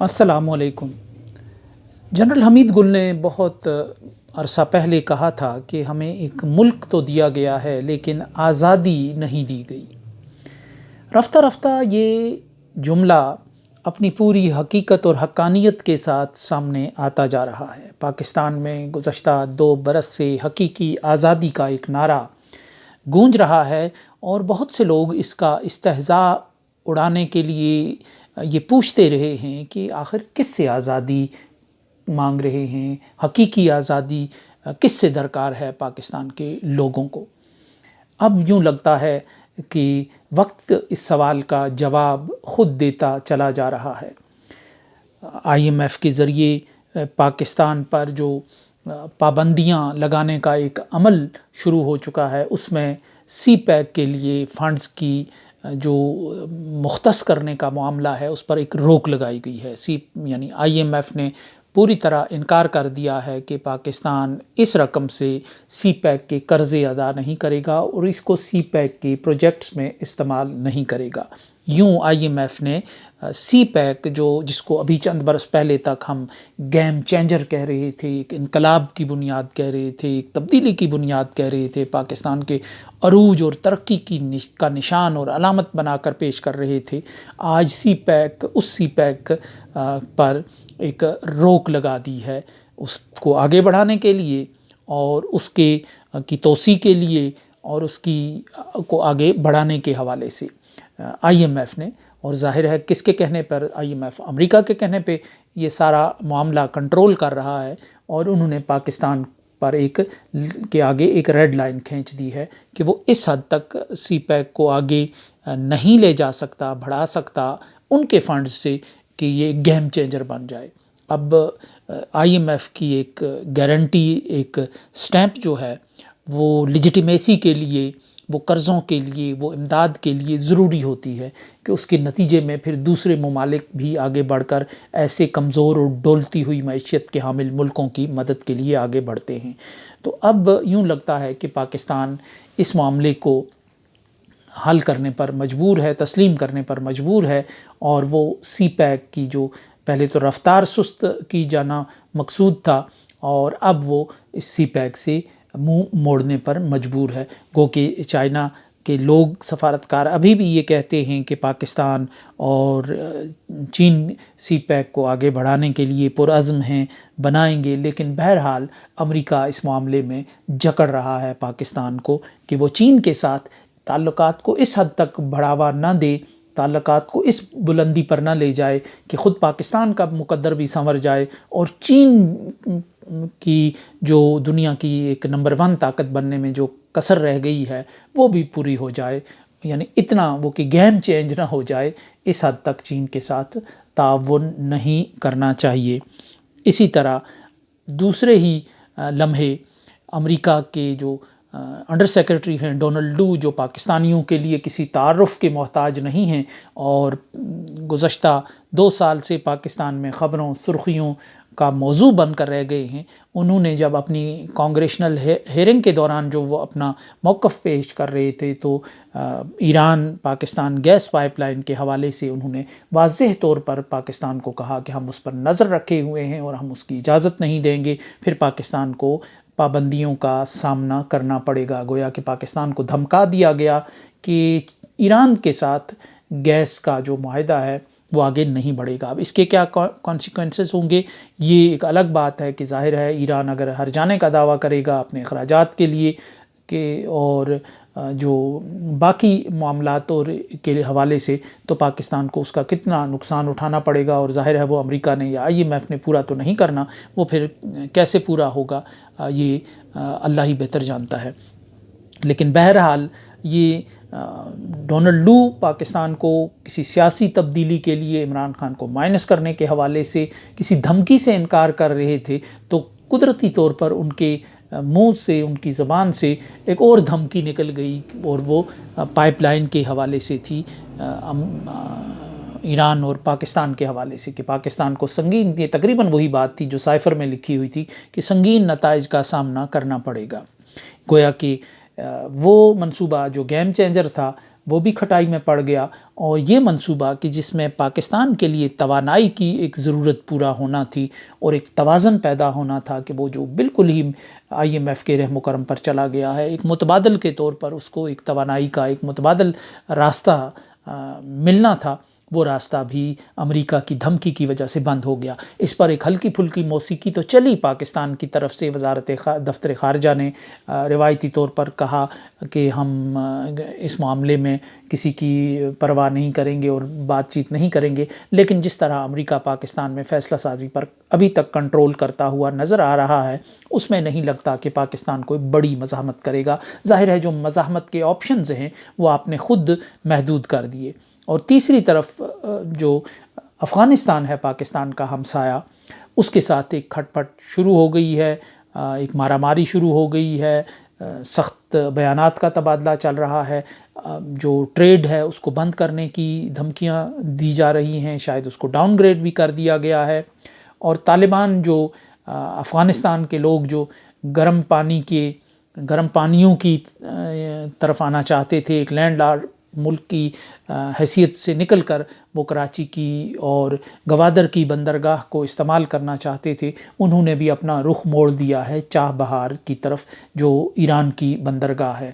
السلام علیکم۔ جنرل حمید گل نے بہت عرصہ پہلے کہا تھا کہ ہمیں ایک ملک تو دیا گیا ہے لیکن آزادی نہیں دی گئی۔ رفتہ رفتہ یہ جملہ اپنی پوری حقیقت اور حقانیت کے ساتھ سامنے آتا جا رہا ہے۔ پاکستان میں گزشتہ 2 برس سے حقیقی آزادی کا ایک نعرہ گونج رہا ہے اور بہت سے لوگ اس کا استہزاء اڑانے کے لیے یہ پوچھتے رہے ہیں کہ آخر کس سے آزادی مانگ رہے ہیں، حقیقی آزادی کس سے درکار ہے پاکستان کے لوگوں کو۔ اب یوں لگتا ہے کہ وقت اس سوال کا جواب خود دیتا چلا جا رہا ہے۔ IMF کے ذریعے پاکستان پر جو پابندیاں لگانے کا ایک عمل شروع ہو چکا ہے، اس میں سی پیک کے لیے فنڈز کی جو مختص کرنے کا معاملہ ہے اس پر ایک روک لگائی گئی ہے۔ یعنی IMF نے پوری طرح انکار کر دیا ہے کہ پاکستان اس رقم سے سی پیک کے قرضے ادا نہیں کرے گا اور اس کو سی پیک کے پروجیکٹس میں استعمال نہیں کرے گا۔ یوں IMF نے سی پیک جس کو ابھی چند برس پہلے تک ہم گیم چینجر کہہ رہے تھے، ایک انقلاب کی بنیاد کہہ رہے تھے، ایک تبدیلی کی بنیاد کہہ رہے تھے، پاکستان کے عروج اور ترقی کا نشان اور علامت بنا کر پیش کر رہے تھے، آج سی پیک پر ایک روک لگا دی ہے اس کو آگے بڑھانے کے لیے اور اس کی توسیع کے لیے اور اس کو آگے بڑھانے کے حوالے سے IMF نے۔ اور ظاہر ہے کس کے کہنے پر؟ IMF امریکہ کے کہنے پہ یہ سارا معاملہ کنٹرول کر رہا ہے اور انہوں نے پاکستان پر کے آگے ایک ریڈ لائن کھینچ دی ہے کہ وہ اس حد تک سی پیک کو آگے نہیں لے جا سکتا، بڑھا سکتا ان کے فنڈز سے کہ یہ گیم چینجر بن جائے۔ اب IMF کی ایک گارنٹی، ایک سٹیمپ جو ہے وہ لیجیٹیمیسی کے لیے، وہ قرضوں کے لیے، وہ امداد کے لیے ضروری ہوتی ہے کہ اس کے نتیجے میں پھر دوسرے ممالک بھی آگے بڑھ کر ایسے کمزور اور ڈولتی ہوئی معیشت کے حامل ملکوں کی مدد کے لیے آگے بڑھتے ہیں۔ تو اب یوں لگتا ہے کہ پاکستان اس معاملے کو حل کرنے پر مجبور ہے، تسلیم کرنے پر مجبور ہے اور وہ سی پیک کی جو پہلے تو رفتار سست کی جانا مقصود تھا اور اب وہ اس سی پیک سے منہ موڑنے پر مجبور ہے۔ گو کہ چائنا کے لوگ، سفارتکار ابھی بھی یہ کہتے ہیں کہ پاکستان اور چین سی پیک کو آگے بڑھانے کے لیے پرعزم ہیں، بنائیں گے، لیکن بہرحال امریکہ اس معاملے میں جکڑ رہا ہے پاکستان کو کہ وہ چین کے ساتھ تعلقات کو اس حد تک بڑھاوا نہ دے، تعلقات کو اس بلندی پر نہ لے جائے کہ خود پاکستان کا مقدر بھی سنور جائے اور چین کی جو دنیا کی ایک نمبر 1 طاقت بننے میں جو کسر رہ گئی ہے وہ بھی پوری ہو جائے۔ یعنی اتنا وہ کہ گیم چینج نہ ہو جائے، اس حد تک چین کے ساتھ تعاون نہیں کرنا چاہیے۔ اسی طرح دوسرے ہی لمحے امریکہ کے جو انڈر سیکرٹری ہیں ڈونلڈ لو، جو پاکستانیوں کے لیے کسی تعارف کے محتاج نہیں ہیں اور گزشتہ 2 سال سے پاکستان میں خبروں، سرخیوں کا موضوع بن کر رہ گئے ہیں، انہوں نے جب اپنی کانگریشنل ہیئرنگ کے دوران جو وہ اپنا موقف پیش کر رہے تھے تو Iran Pakistan gas pipeline کے حوالے سے انہوں نے واضح طور پر پاکستان کو کہا کہ ہم اس پر نظر رکھے ہوئے ہیں اور ہم اس کی اجازت نہیں دیں گے، پھر پاکستان کو پابندیوں کا سامنا کرنا پڑے گا۔ گویا کہ پاکستان کو دھمکا دیا گیا کہ ایران کے ساتھ گیس کا جو معاہدہ ہے وہ آگے نہیں بڑھے گا۔ اب اس کے کیا کانسیکوینسز ہوں گے یہ ایک الگ بات ہے کہ ظاہر ہے ایران اگر ہر جانے کا دعویٰ کرے گا اپنے اخراجات کے لیے اور جو باقی معاملات کے حوالے سے، تو پاکستان کو اس کا کتنا نقصان اٹھانا پڑے گا اور ظاہر ہے وہ امریکہ نے یا IMF نے پورا تو نہیں کرنا، وہ پھر کیسے پورا ہوگا یہ اللہ ہی بہتر جانتا ہے۔ لیکن بہرحال یہ ڈونلڈ لو پاکستان کو کسی سیاسی تبدیلی کے لیے عمران خان کو مائنس کرنے کے حوالے سے کسی دھمکی سے انکار کر رہے تھے، تو قدرتی طور پر ان کے منہ سے، ان کی زبان سے ایک اور دھمکی نکل گئی اور وہ پائپ لائن کے حوالے سے تھی، ایران اور پاکستان کے حوالے سے کہ پاکستان کو سنگین، یہ تقریباً وہی بات تھی جو سائفر میں لکھی ہوئی تھی کہ سنگین نتائج کا سامنا کرنا پڑے گا۔ گویا کہ وہ منصوبہ جو گیم چینجر تھا وہ بھی کھٹائی میں پڑ گیا، اور یہ منصوبہ کہ جس میں پاکستان کے لیے توانائی کی ایک ضرورت پورا ہونا تھی اور ایک توازن پیدا ہونا تھا، کہ وہ جو بالکل ہی IMF کے رحم و کرم پر چلا گیا ہے، ایک متبادل کے طور پر اس کو ایک توانائی کا ایک متبادل راستہ ملنا تھا، وہ راستہ بھی امریکہ کی دھمکی کی وجہ سے بند ہو گیا۔ اس پر ایک ہلکی پھلکی موسیقی تو چلی پاکستان کی طرف سے، دفتر خارجہ نے روایتی طور پر کہا کہ ہم اس معاملے میں کسی کی پرواہ نہیں کریں گے اور بات چیت نہیں کریں گے، لیکن جس طرح امریکہ پاکستان میں فیصلہ سازی پر ابھی تک کنٹرول کرتا ہوا نظر آ رہا ہے، اس میں نہیں لگتا کہ پاکستان کوئی بڑی مزاحمت کرے گا۔ ظاہر ہے جو مزاحمت کے آپشنز ہیں وہ آپ نے خود محدود کر دیے۔ اور تیسری طرف جو افغانستان ہے پاکستان کا ہمسایہ، اس کے ساتھ ایک کھٹ پٹ شروع ہو گئی ہے، ایک مارا ماری شروع ہو گئی ہے، سخت بیانات کا تبادلہ چل رہا ہے، جو ٹریڈ ہے اس کو بند کرنے کی دھمکیاں دی جا رہی ہیں، شاید اس کو ڈاؤن گریڈ بھی کر دیا گیا ہے، اور طالبان جو افغانستان کے لوگ جو گرم پانیوں کی طرف آنا چاہتے تھے، ایک لینڈ لارڈ ملک کی حیثیت سے نکل کر وہ کراچی کی اور گوادر کی بندرگاہ کو استعمال کرنا چاہتے تھے، انہوں نے بھی اپنا رخ موڑ دیا ہے چاہ بہار کی طرف، جو ایران کی بندرگاہ ہے۔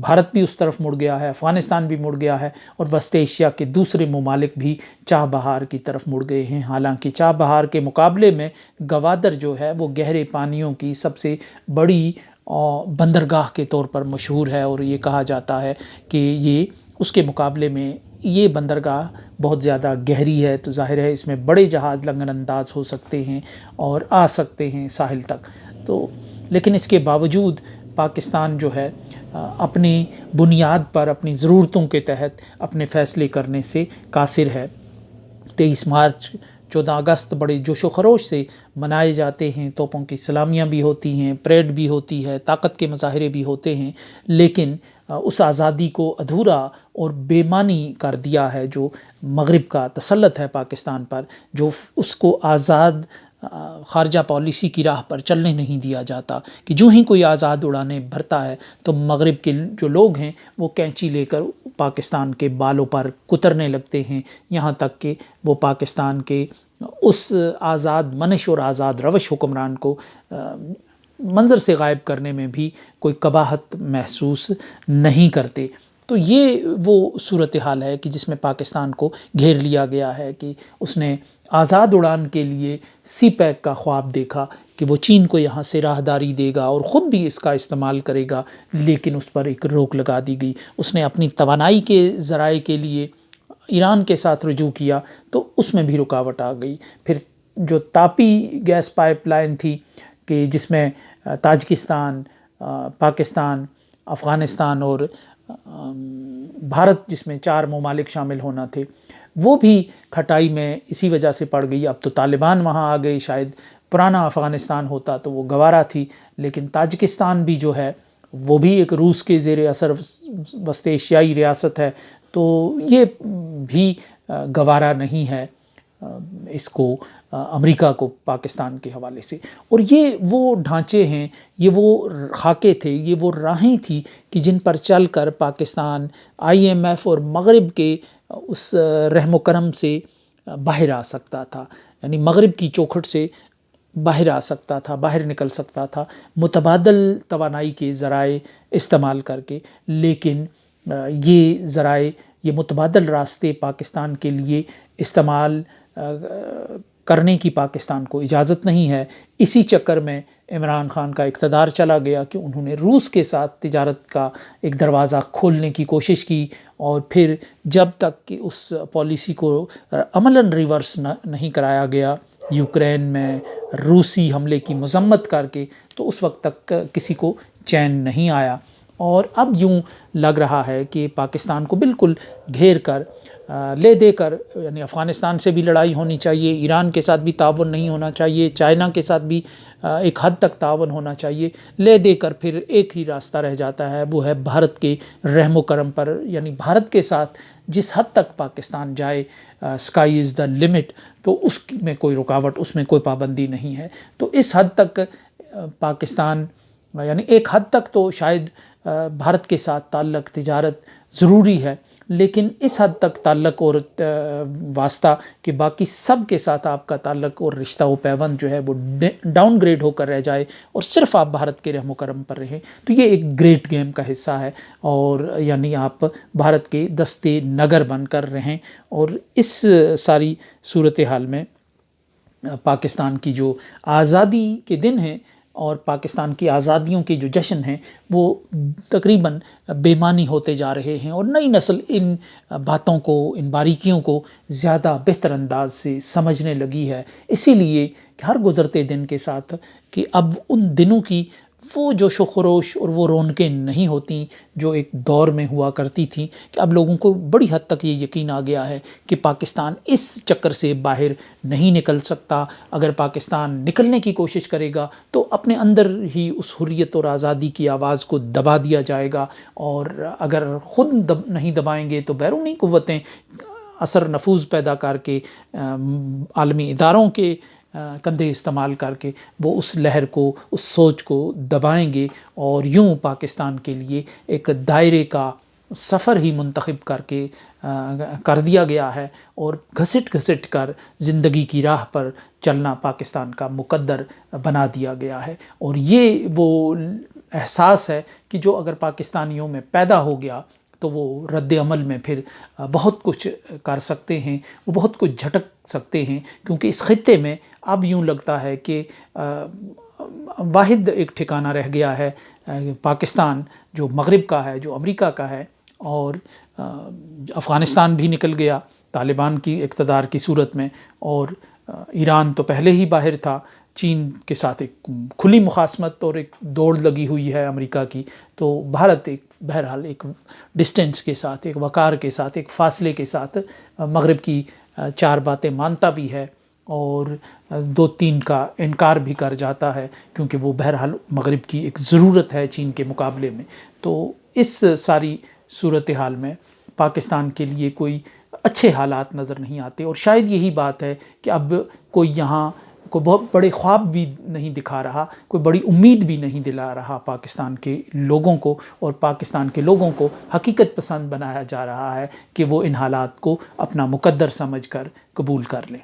بھارت بھی اس طرف مڑ گیا ہے، افغانستان بھی مڑ گیا ہے، اور وسط ایشیا کے دوسرے ممالک بھی چاہ بہار کی طرف مڑ گئے ہیں۔ حالانکہ چاہ بہار کے مقابلے میں گوادر جو ہے وہ گہرے پانیوں کی سب سے بڑی بندرگاہ کے طور پر مشہور ہے، اور یہ کہا جاتا ہے کہ یہ اس کے مقابلے میں یہ بندرگاہ بہت زیادہ گہری ہے، تو ظاہر ہے اس میں بڑے جہاز لنگر انداز ہو سکتے ہیں اور آ سکتے ہیں ساحل تک۔ تو لیکن اس کے باوجود پاکستان جو ہے اپنی بنیاد پر، اپنی ضرورتوں کے تحت اپنے فیصلے کرنے سے قاصر ہے۔ 23 مارچ 14 اگست بڑے جوش و خروش سے منائے جاتے ہیں، توپوں کی سلامیاں بھی ہوتی ہیں، پریڈ بھی ہوتی ہے، طاقت کے مظاہرے بھی ہوتے ہیں، لیکن اس آزادی کو ادھورا اور بے معنی کر دیا ہے جو مغرب کا تسلط ہے پاکستان پر، جو اس کو آزاد خارجہ پالیسی کی راہ پر چلنے نہیں دیا جاتا، کہ جو ہی کوئی آزاد اڑانے بھرتا ہے تو مغرب کے جو لوگ ہیں وہ کینچی لے کر پاکستان کے بالوں پر کترنے لگتے ہیں، یہاں تک کہ وہ پاکستان کے اس آزاد منش اور آزاد روش حکمران کو منظر سے غائب کرنے میں بھی کوئی قباحت محسوس نہیں کرتے۔ تو یہ وہ صورتحال ہے کہ جس میں پاکستان کو گھیر لیا گیا ہے، کہ اس نے آزاد اڑان کے لیے سی پیک کا خواب دیکھا کہ وہ چین کو یہاں سے راہداری دے گا اور خود بھی اس کا استعمال کرے گا، لیکن اس پر ایک روک لگا دی گئی۔ اس نے اپنی توانائی کے ذرائع کے لیے ایران کے ساتھ رجوع کیا تو اس میں بھی رکاوٹ آ گئی۔ پھر جو تاپی گیس پائپ لائن تھی کہ جس میں تاجکستان، پاکستان، افغانستان اور بھارت، جس میں 4 ممالک شامل ہونا تھے، وہ بھی کھٹائی میں اسی وجہ سے پڑ گئی۔ اب تو طالبان وہاں آ گئی، شاید پرانا افغانستان ہوتا تو وہ گوارا تھی، لیکن تاجکستان بھی جو ہے وہ بھی ایک روس کے زیر اثر وسط ایشیائی ریاست ہے، تو یہ بھی گوارا نہیں ہے اس کو، امریکہ کو پاکستان کے حوالے سے۔ اور یہ وہ ڈھانچے ہیں، یہ وہ خاکے تھے، یہ وہ راہیں تھی کہ جن پر چل کر پاکستان IMF اور مغرب کے اس رحم و کرم سے باہر آ سکتا تھا، یعنی مغرب کی چوکھٹ سے باہر آ سکتا تھا، باہر نکل سکتا تھا متبادل توانائی کے ذرائع استعمال کر کے۔ لیکن یہ ذرائع، یہ متبادل راستے پاکستان کے لیے استعمال کرنے کی پاکستان کو اجازت نہیں ہے۔ اسی چکر میں عمران خان کا اقتدار چلا گیا کہ انہوں نے روس کے ساتھ تجارت کا ایک دروازہ کھولنے کی کوشش کی، اور پھر جب تک کہ اس پالیسی کو عملاً ریورس نہیں کرایا گیا یوکرین میں روسی حملے کی مذمت کر کے، تو اس وقت تک کسی کو چین نہیں آیا۔ اور اب یوں لگ رہا ہے کہ پاکستان کو بالکل گھیر کر لے دے کر، یعنی افغانستان سے بھی لڑائی ہونی چاہیے، ایران کے ساتھ بھی تعاون نہیں ہونا چاہیے، چائنا کے ساتھ بھی ایک حد تک تعاون ہونا چاہیے، لے دے کر پھر ایک ہی راستہ رہ جاتا ہے، وہ ہے بھارت کے رحم و کرم پر، یعنی بھارت کے ساتھ جس حد تک پاکستان جائے، اسکائی از دا لمٹ، تو اس میں کوئی رکاوٹ، اس میں کوئی پابندی نہیں ہے۔ تو اس حد تک پاکستان، یعنی ایک حد تک تو شاید بھارت کے ساتھ تعلق، تجارت ضروری ہے، لیکن اس حد تک تعلق اور واسطہ کہ باقی سب کے ساتھ آپ کا تعلق اور رشتہ و پیوند جو ہے وہ ڈاؤن گریڈ ہو کر رہ جائے اور صرف آپ بھارت کے رحم و کرم پر رہیں، تو یہ ایک گریٹ گیم کا حصہ ہے، اور یعنی آپ بھارت کے دستے نگر بن کر رہیں۔ اور اس ساری صورتحال میں پاکستان کی جو آزادی کے دن ہیں اور پاکستان کی آزادیوں کے جو جشن ہیں وہ تقریباً بے معنی ہوتے جا رہے ہیں، اور نئی نسل ان باتوں کو، ان باریکیوں کو زیادہ بہتر انداز سے سمجھنے لگی ہے۔ اسی لیے کہ ہر گزرتے دن کے ساتھ کہ اب ان دنوں کی وہ جوش و خروش اور وہ رونقیں نہیں ہوتیں جو ایک دور میں ہوا کرتی تھیں، کہ اب لوگوں کو بڑی حد تک یہ یقین آ گیا ہے کہ پاکستان اس چکر سے باہر نہیں نکل سکتا۔ اگر پاکستان نکلنے کی کوشش کرے گا تو اپنے اندر ہی اس حریت اور آزادی کی آواز کو دبا دیا جائے گا، اور اگر خود نہیں دبائیں گے تو بیرونی قوتیں اثر نفوذ پیدا کر کے عالمی اداروں کے کندھے استعمال کر کے وہ اس لہر کو، اس سوچ کو دبائیں گے، اور یوں پاکستان کے لیے ایک دائرے کا سفر ہی منتخب کر دیا گیا ہے، اور گھسٹ گھسٹ کر زندگی کی راہ پر چلنا پاکستان کا مقدر بنا دیا گیا ہے۔ اور یہ وہ احساس ہے کہ جو اگر پاکستانیوں میں پیدا ہو گیا تو وہ رد عمل میں پھر بہت کچھ کر سکتے ہیں، وہ بہت کچھ جھٹک سکتے ہیں، کیونکہ اس خطے میں اب یوں لگتا ہے کہ واحد ایک ٹھکانہ رہ گیا ہے پاکستان، جو مغرب کا ہے، جو امریکہ کا ہے، اور افغانستان بھی نکل گیا طالبان کی اقتدار کی صورت میں، اور ایران تو پہلے ہی باہر تھا، چین کے ساتھ ایک کھلی مخاصمت اور ایک دوڑ لگی ہوئی ہے امریکہ کی، تو بھارت ایک بہرحال ایک ڈسٹینس کے ساتھ، ایک وقار کے ساتھ، ایک فاصلے کے ساتھ مغرب کی چار باتیں مانتا بھی ہے، اور دو تین کا انکار بھی کر جاتا ہے، کیونکہ وہ بہرحال مغرب کی ایک ضرورت ہے چین کے مقابلے میں۔ تو اس ساری صورتحال میں پاکستان کے لیے کوئی اچھے حالات نظر نہیں آتے، اور شاید یہی بات ہے کہ اب کوئی یہاں کوئی بہت بڑے خواب بھی نہیں دکھا رہا، کوئی بڑی امید بھی نہیں دلا رہا پاکستان کے لوگوں کو، اور پاکستان کے لوگوں کو حقیقت پسند بنایا جا رہا ہے کہ وہ ان حالات کو اپنا مقدر سمجھ کر قبول کر لیں۔